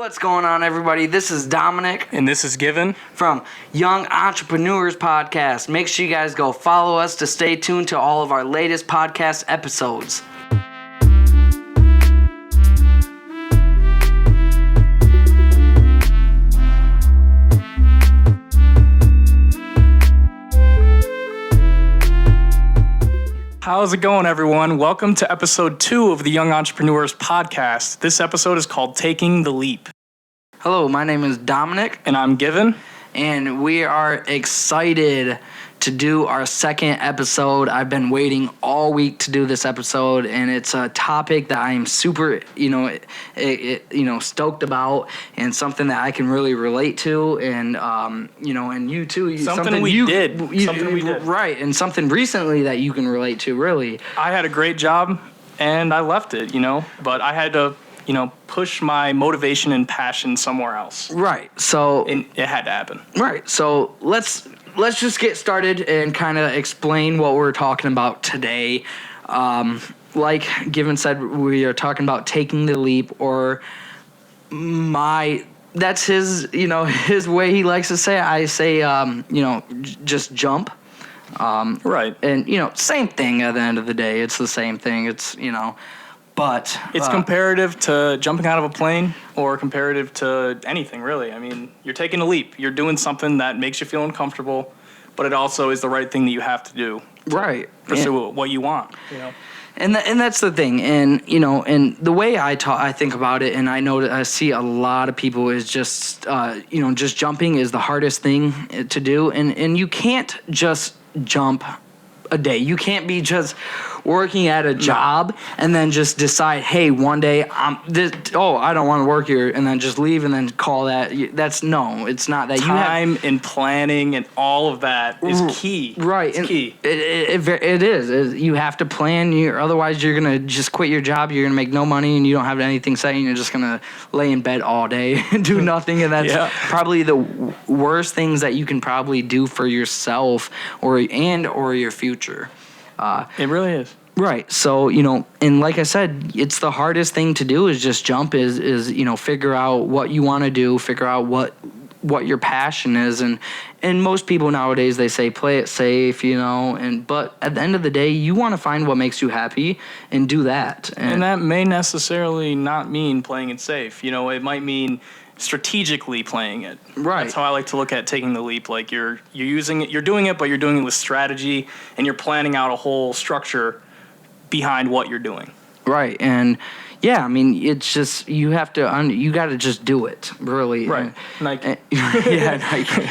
What's going on, everybody? This is Dominic. And this is Given from Young Entrepreneurs Podcast. Make sure you guys go follow us to stay tuned to all of our latest podcast episodes. How's it going, everyone? Welcome to episode 2 of the Young Entrepreneurs Podcast. This episode is called Taking the Leap. Hello, my name is Dominic. And I'm Given. And we are excited to do our second episode. I've been waiting all week to do this episode, and it's a topic that I am super, stoked about, and something that I can really relate to, and and you too. Something we did, right? And something recently that you can relate to, really. I had a great job, and I left it, but I had to, push my motivation and passion somewhere else. Right. So and it had to happen. Right. So let's just get started and kind of explain what we're talking about today. Like Given said, we are talking about taking the leap, or that's his, his way he likes to say it. I say, just jump. Right. And, same thing at the end of the day. It's the same thing. It's, but it's comparative to jumping out of a plane, or comparative to anything, really. I mean, you're taking a leap. You're doing something that makes you feel uncomfortable, but it also is the right thing that you have to do. Right. Pursue what you want. And that's the thing. And and the way I think about it, and I know that I see a lot of people is just just jumping is the hardest thing to do, and you can't just jump a day. You can't be just working at a job and then just decide, hey, one day I don't want to work here, and then just leave and then call that. It's not that. Time and planning and all of that is key. Right. It's key. It is. You have to plan. Otherwise, you're going to just quit your job. You're going to make no money, and you don't have anything set, and you're just going to lay in bed all day and do nothing. And that's probably the worst things that you can probably do for yourself or your future. It really is. Right. So, and like I said, it's the hardest thing to do is just jump is figure out what you want to do, figure out what your passion is. And most people nowadays, they say, play it safe, but at the end of the day, you want to find what makes you happy and do that. And that may necessarily not mean playing it safe. It might mean strategically playing it. Right. That's how I like to look at taking the leap. Like you're using it, you're doing it, but you're doing it with strategy, and you're planning out a whole structure behind what you're doing. Right. And yeah, I mean, it's just, you have to, you got to just do it, really. Right. Nike. Nike.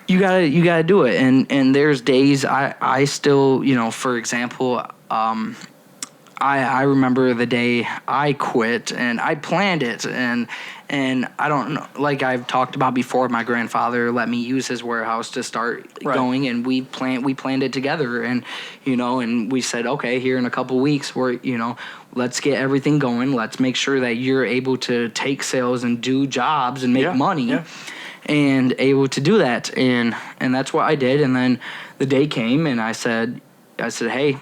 You gotta do it. And there's days I still, for example, I remember the day I quit, and I planned it, and I don't know, like I've talked about before, my grandfather let me use his warehouse to start going, and we planned it together, and and we said, okay, here in a couple weeks we're let's get everything going, let's make sure that you're able to take sales and do jobs and make money, and able to do that, and that's what I did. And then the day came, and I said, hey,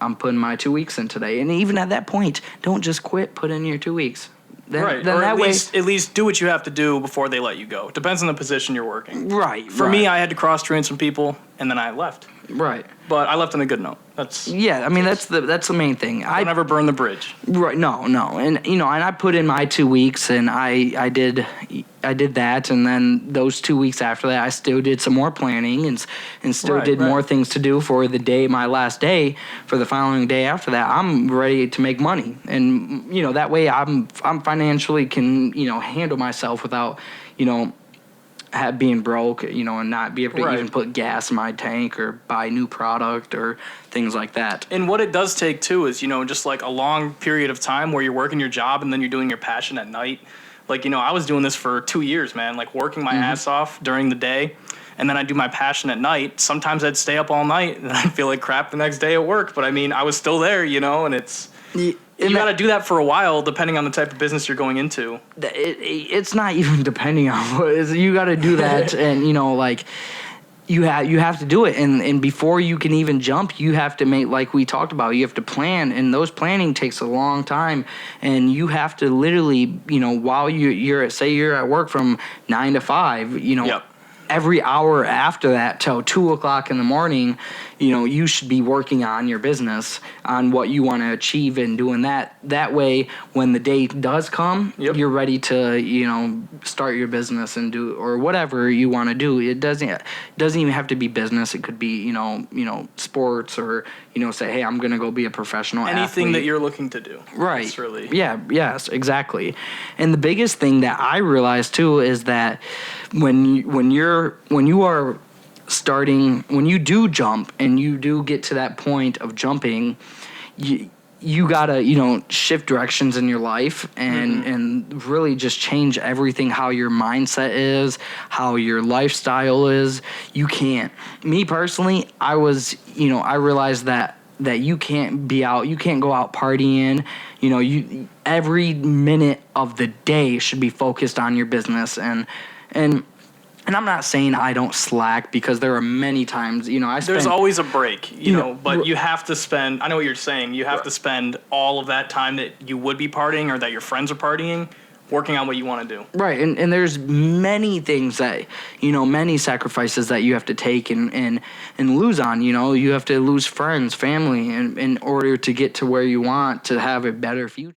I'm putting my 2 weeks in today. And even at that point, don't just quit, put in your 2 weeks. Then or at least do what you have to do before they let you go. Depends on the position you're working. Right. For me, I had to cross-train some people, and then I left. Right. But I left on a good note. That's the main thing. Don't ever burn the bridge. Right. No. And and I put in my 2 weeks, and I did that, and then those 2 weeks after that, I still did some more planning and still did more things to do for my last day, for the following day after that. I'm ready to make money, and that way I'm financially can handle myself without being broke, and not be able to even put gas in my tank or buy new product or things like that. And what it does take too is, just like a long period of time where you're working your job and then you're doing your passion at night. Like, I was doing this for 2 years, man, like working my ass off during the day, and then I'd do my passion at night. Sometimes I'd stay up all night and I'd feel like crap the next day at work. But I mean, I was still there, and it's... You got to do that for a while, depending on the type of business you're going into. It's not even depending on what it is. You got to do that, and you have to do it, and before you can even jump, you have to make, like we talked about, you have to plan, and those planning takes a long time, and you have to literally, while you're say you're at work from 9 to 5, Yep. every hour after that till 2 o'clock in the morning, you should be working on your business, on what you want to achieve, and doing that. That way, when the day does come, Yep. you're ready to, start your business and do, or whatever you want to do. It doesn't even have to be business. It could be, sports, or, say, hey, I'm going to go be a professional Anything athlete. that you're looking to do. Right. It's really. Yeah, yes, exactly. And the biggest thing that I realized too is that when you are starting, when you do jump and you do get to that point of jumping, you gotta shift directions in your life, and really just change everything, how your mindset is, how your lifestyle is. You can't. Me personally, I realized that you can't be out, you can't go out partying. You every minute of the day should be focused on your business, and I'm not saying I don't slack, because there are many times, There's always a break, but you have to spend, I know what you're saying, you have to spend all of that time that you would be partying, or that your friends are partying, working on what you want to do. Right, and there's many things that, many sacrifices that you have to take and lose on. You have to lose friends, family, in order to get to where you want to have a better future.